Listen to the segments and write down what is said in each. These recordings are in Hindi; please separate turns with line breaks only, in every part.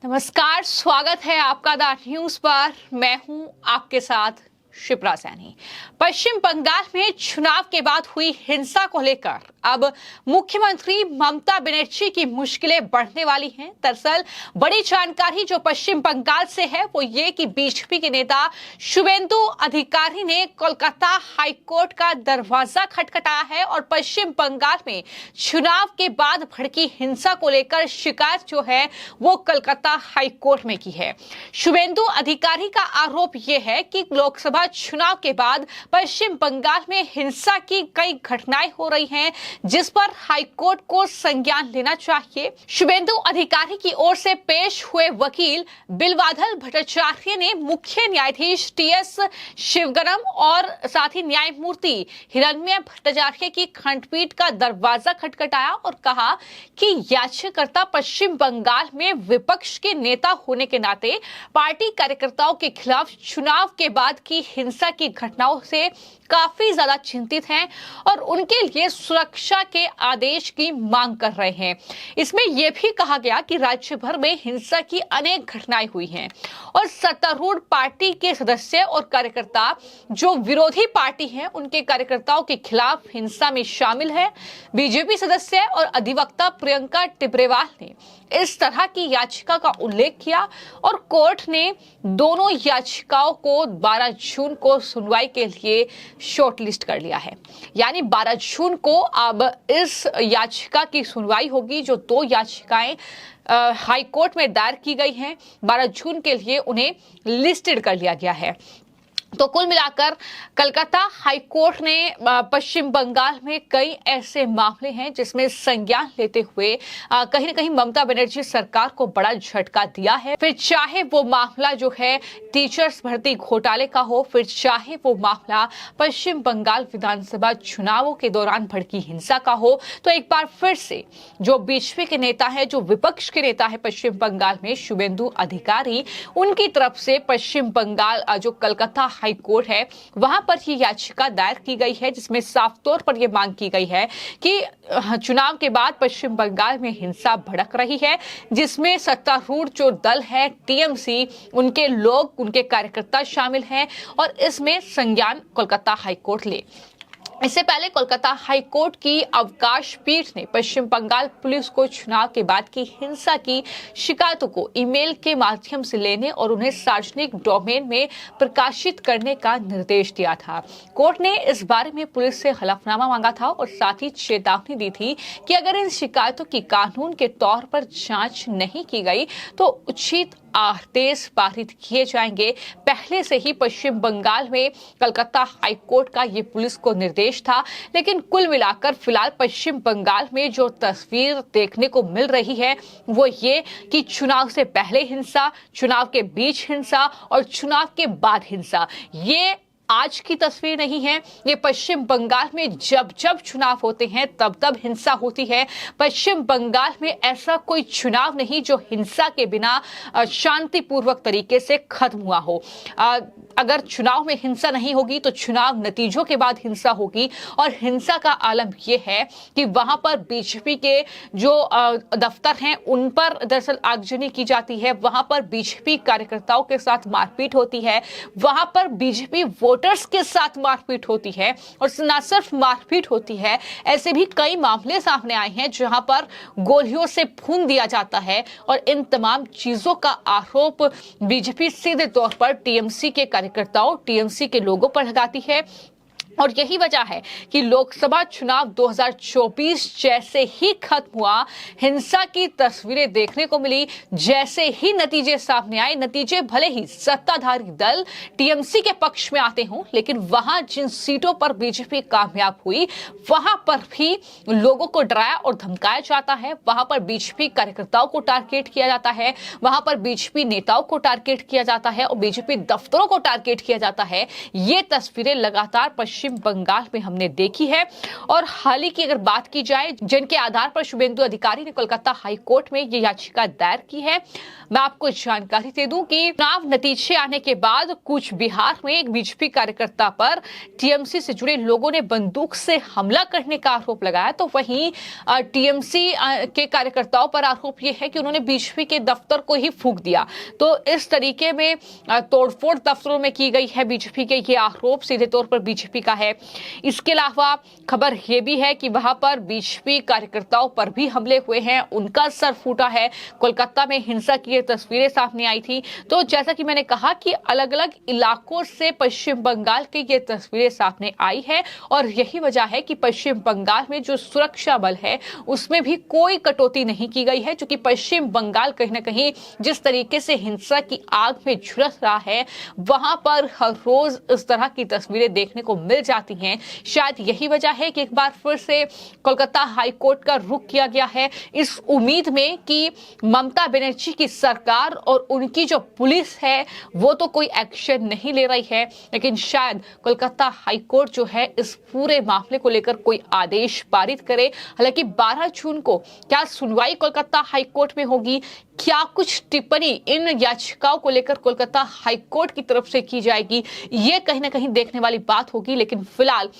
नमस्कार, स्वागत है आपका द न्यूज पर। मैं हूं आपके साथ शिप्रा सैनी। पश्चिम बंगाल में चुनाव के बाद हुई हिंसा को लेकर अब मुख्यमंत्री ममता बनर्जी की मुश्किलें बढ़ने वाली हैं। दरअसल बड़ी जानकारी जो पश्चिम बंगाल से है वो ये कि बीजेपी के नेता शुभेंदु अधिकारी ने कोलकाता हाईकोर्ट का दरवाजा खटखटाया है और पश्चिम बंगाल में चुनाव के बाद भड़की हिंसा को लेकर शिकायत जो है वो कोलकाता हाईकोर्ट में की है। शुभेंदु अधिकारी का आरोप यह है कि लोकसभा चुनाव के बाद पश्चिम बंगाल में हिंसा की कई घटनाएं हो रही हैं, जिस पर हाईकोर्ट को संज्ञान लेना चाहिए। शुभेंदु अधिकारी की ओर से पेश हुए वकील बिलवाधल भट्टाचार्य ने मुख्य न्यायाधीश टीएस शिवगणम और साथ ही न्यायमूर्ति हिरण्मय भट्टाचार्य की खंडपीठ का दरवाजा खटखटाया और कहा कि याचिकाकर्ता पश्चिम बंगाल में विपक्ष के नेता होने के नाते पार्टी कार्यकर्ताओं के खिलाफ चुनाव के बाद की हिंसा की घटनाओं से काफी ज्यादा चिंतित हैं और उनके लिए सुरक्षा के आदेश की मांग कर रहे हैं। इसमें यह भी कहा गया कि राज्य भर में हिंसा की अनेक घटनाएं हुई हैं और सत्तारूढ़ पार्टी के सदस्य और कार्यकर्ता जो विरोधी पार्टी हैं उनके कार्यकर्ताओं के खिलाफ हिंसा में शामिल है। बीजेपी सदस्य और अधिवक्ता प्रियंका टिब्रेवाल ने इस तरह की याचिका का उल्लेख किया और कोर्ट ने दोनों याचिकाओं को 12 जून को सुनवाई के लिए शॉर्टलिस्ट कर लिया है। यानी 12 जून को अब इस याचिका की सुनवाई होगी। जो दो याचिकाएं हाई कोर्ट में दायर की गई हैं, 12 जून के लिए उन्हें लिस्टेड कर लिया गया है। तो कुल मिलाकर कलकत्ता हाईकोर्ट ने पश्चिम बंगाल में कई ऐसे मामले हैं जिसमें संज्ञान लेते हुए कहीं ना कहीं ममता बनर्जी सरकार को बड़ा झटका दिया है। फिर चाहे वो मामला जो है टीचर्स भर्ती घोटाले का हो, फिर चाहे वो मामला पश्चिम बंगाल विधानसभा चुनावों के दौरान भड़की हिंसा का हो, तो एक बार फिर से जो बीजेपी के नेता है, जो विपक्ष के नेता है पश्चिम बंगाल में शुभेंदु अधिकारी, उनकी तरफ से पश्चिम बंगाल जो कलकत्ता हाईकोर्ट है वहां पर ये याचिका दायर की गई है, जिसमें साफ तौर पर यह मांग की गई है कि चुनाव के बाद पश्चिम बंगाल में हिंसा भड़क रही है, जिसमें सत्तारूढ़ जो दल है टीएमसी, उनके लोग, उनके कार्यकर्ता शामिल हैं और इसमें संज्ञान कोलकाता हाईकोर्ट ले। इससे पहले कोलकाता हाईकोर्ट की अवकाश पीठ ने पश्चिम बंगाल पुलिस को चुनाव के बाद की हिंसा की शिकायतों को ईमेल के माध्यम से लेने और उन्हें सार्वजनिक डोमेन में प्रकाशित करने का निर्देश दिया था। कोर्ट ने इस बारे में पुलिस से हलफनामा मांगा था और साथ ही चेतावनी दी थी कि अगर इन शिकायतों की कानून के तौर पर जांच नहीं की गई तो उचित आदेश पारित किए जाएंगे। पहले से ही पश्चिम बंगाल में कलकत्ता हाईकोर्ट का ये पुलिस को निर्देश था, लेकिन कुल मिलाकर फिलहाल पश्चिम बंगाल में जो तस्वीर देखने को मिल रही है वो ये कि चुनाव से पहले हिंसा, चुनाव के बीच हिंसा और चुनाव के बाद हिंसा, ये आज की तस्वीर नहीं है। ये पश्चिम बंगाल में जब जब चुनाव होते हैं तब तब हिंसा होती है। पश्चिम बंगाल में ऐसा कोई चुनाव नहीं जो हिंसा के बिना शांतिपूर्वक तरीके से खत्म हुआ हो। अगर चुनाव में हिंसा नहीं होगी तो चुनाव नतीजों के बाद हिंसा होगी और हिंसा का आलम यह है कि वहां पर बीजेपी के जो दफ्तर हैं उन पर दरअसल आगजनी की जाती है, वहां पर बीजेपी कार्यकर्ताओं के साथ मारपीट होती है, वहां पर बीजेपी वोटर्स के साथ मारपीट होती है और न सिर्फ मारपीट होती है, ऐसे भी कई मामले सामने आए हैं जहां पर गोलियों से भून दिया जाता है और इन तमाम चीजों का आरोप बीजेपी सीधे तौर पर टीएमसी के कार्यकर्ताओं, टीएमसी के लोगों पर लगाती है। और यही वजह है कि लोकसभा चुनाव 2024 जैसे ही खत्म हुआ, हिंसा की तस्वीरें देखने को मिली। जैसे ही नतीजे सामने आए, नतीजे भले ही सत्ताधारी दल टीएमसी के पक्ष में आते हों, लेकिन वहां जिन सीटों पर बीजेपी कामयाब हुई वहां पर भी लोगों को डराया और धमकाया जाता है, वहां पर बीजेपी कार्यकर्ताओं को टारगेट किया जाता है, वहां पर बीजेपी नेताओं को टारगेट किया जाता है और बीजेपी दफ्तरों को टारगेट किया जाता है। ये तस्वीरें लगातार पश्चिम पश्चिम बंगाल में हमने देखी है। और हाल ही की अगर बात की जाए, जिनके आधार पर शुभेंदु अधिकारी ने कोलकाता हाई कोर्ट में ये याचिका दायर की है, मैं आपको जानकारी दे दूं कि चुनाव नतीजे आने के बाद कूच बिहार में एक बीजेपी कार्यकर्ता पर टीएमसी से जुड़े लोगों ने बंदूक से हमला करने का आरोप लगाया। तो वहीं टीएमसी के कार्यकर्ताओं पर आरोप यह है कि उन्होंने बीजेपी के दफ्तर को ही फूंक दिया। तो इस तरीके में तोड़फोड़ दफ्तरों में की गई है बीजेपी के, ये आरोप सीधे तौर पर बीजेपी का है। इसके अलावा खबर यह भी है कि वहां पर बीजेपी कार्यकर्ताओं पर भी हमले हुए हैं, उनका सर फूटा है। कोलकाता में हिंसा की तस्वीरें सामने आई थी। तो जैसा कि मैंने कहा कि अलग अलग इलाकों से पश्चिम बंगाल की ये तस्वीरें सामने आई है और यही वजह है कि पश्चिम बंगाल में जो सुरक्षा बल है उसमें भी कोई कटौती नहीं की गई है, क्योंकि पश्चिम बंगाल कहीं ना कहीं जिस तरीके से हिंसा की आग में झुलस रहा है, वहां पर हर रोज इस तरह की तस्वीरें देखने को मिल जाती हैं। शायद यही वजह है कि एक बार फिर से कोलकाता हाई कोर्ट का रुख किया गया है, इस उम्मीद में कि ममता बनर्जी की सरकार और उनकी जो पुलिस है वो तो कोई एक्शन नहीं ले रही है, लेकिन शायद कोलकाता हाई कोर्ट जो है इस पूरे मामले को लेकर कोई आदेश पारित करे। हालांकि 12 जून को क्या सुनवाई कोलकाता हाई कोर्ट में होगी, क्या कुछ टिप्पणी इन याचिकाओं को लेकर कोलकाता हाई कोर्ट की तरफ से की जाएगी, ये कहीं ना कहीं देखने वाली बात होगी। लेकिन फिलहाल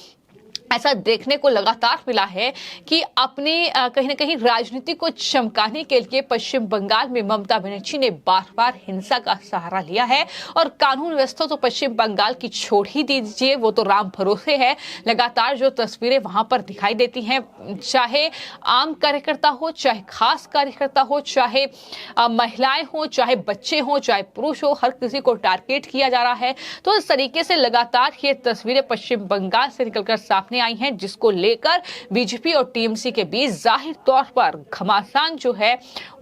ऐसा देखने को लगातार मिला है कि अपने कहीं ना कहीं राजनीति को चमकाने के लिए पश्चिम बंगाल में ममता बनर्जी ने बार बार हिंसा का सहारा लिया है। और कानून व्यवस्था तो पश्चिम बंगाल की छोड़ ही दीजिए, वो तो राम भरोसे है। लगातार जो तस्वीरें वहां पर दिखाई देती हैं, चाहे आम कार्यकर्ता हो, चाहे खास कार्यकर्ता हो, चाहे महिलाएं हो, चाहे बच्चे हो, चाहे पुरुष हो, हर किसी को टारगेट किया जा रहा है। तो इस तरीके से लगातार ये तस्वीरें पश्चिम बंगाल से निकलकर सामने आई हैं, जिसको लेकर बीजेपी और टीएमसी के बीच जाहिर तौर पर घमासान जो है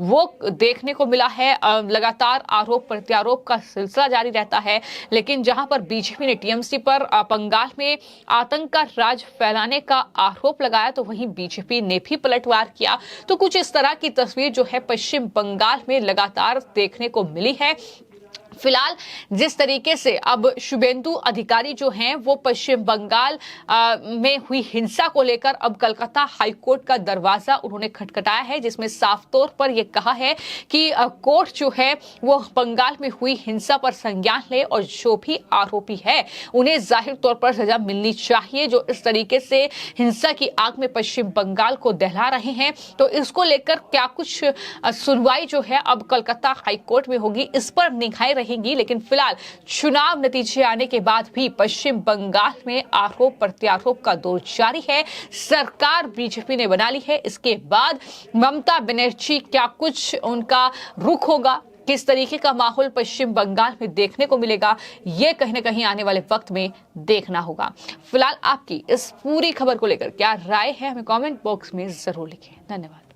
वो देखने को मिला है। लगातार आरोप प्रत्यारोप का सिलसिला जारी रहता है, लेकिन जहां पर बीजेपी ने टीएमसी पर बंगाल में आतंक का राज फैलाने का आरोप लगाया, तो वहीं बीजेपी ने भी पलटवार किया। तो कुछ इस तरह की तस्वीर जो है पश्चिम बंगाल में लगातार देखने को मिली है। फिलहाल जिस तरीके से अब शुभेंदु अधिकारी जो हैं वो पश्चिम बंगाल में हुई हिंसा को लेकर अब कलकत्ता हाईकोर्ट का दरवाजा उन्होंने खटखटाया है, जिसमें साफ तौर पर यह कहा है कि कोर्ट जो है वो बंगाल में हुई हिंसा पर संज्ञान ले और जो भी आरोपी है उन्हें जाहिर तौर पर सजा मिलनी चाहिए, जो इस तरीके से हिंसा की आग में पश्चिम बंगाल को दहला रहे हैं। तो इसको लेकर क्या कुछ सुनवाई जो है अब कलकत्ता हाईकोर्ट में होगी, इस पर निगाहें रहेंगी। लेकिन फिलहाल चुनाव नतीजे आने के बाद भी पश्चिम बंगाल में आरोप प्रत्यारोप का दौर जारी है। सरकार बीजेपी ने बना ली है, इसके बाद ममता बनर्जी क्या कुछ उनका रुख होगा, किस तरीके का माहौल पश्चिम बंगाल में देखने को मिलेगा, यह कहीं ना कहीं आने वाले वक्त में देखना होगा। फिलहाल आपकी इस पूरी खबर को लेकर क्या राय है, हमें कमेंट बॉक्स में जरूर लिखें। धन्यवाद।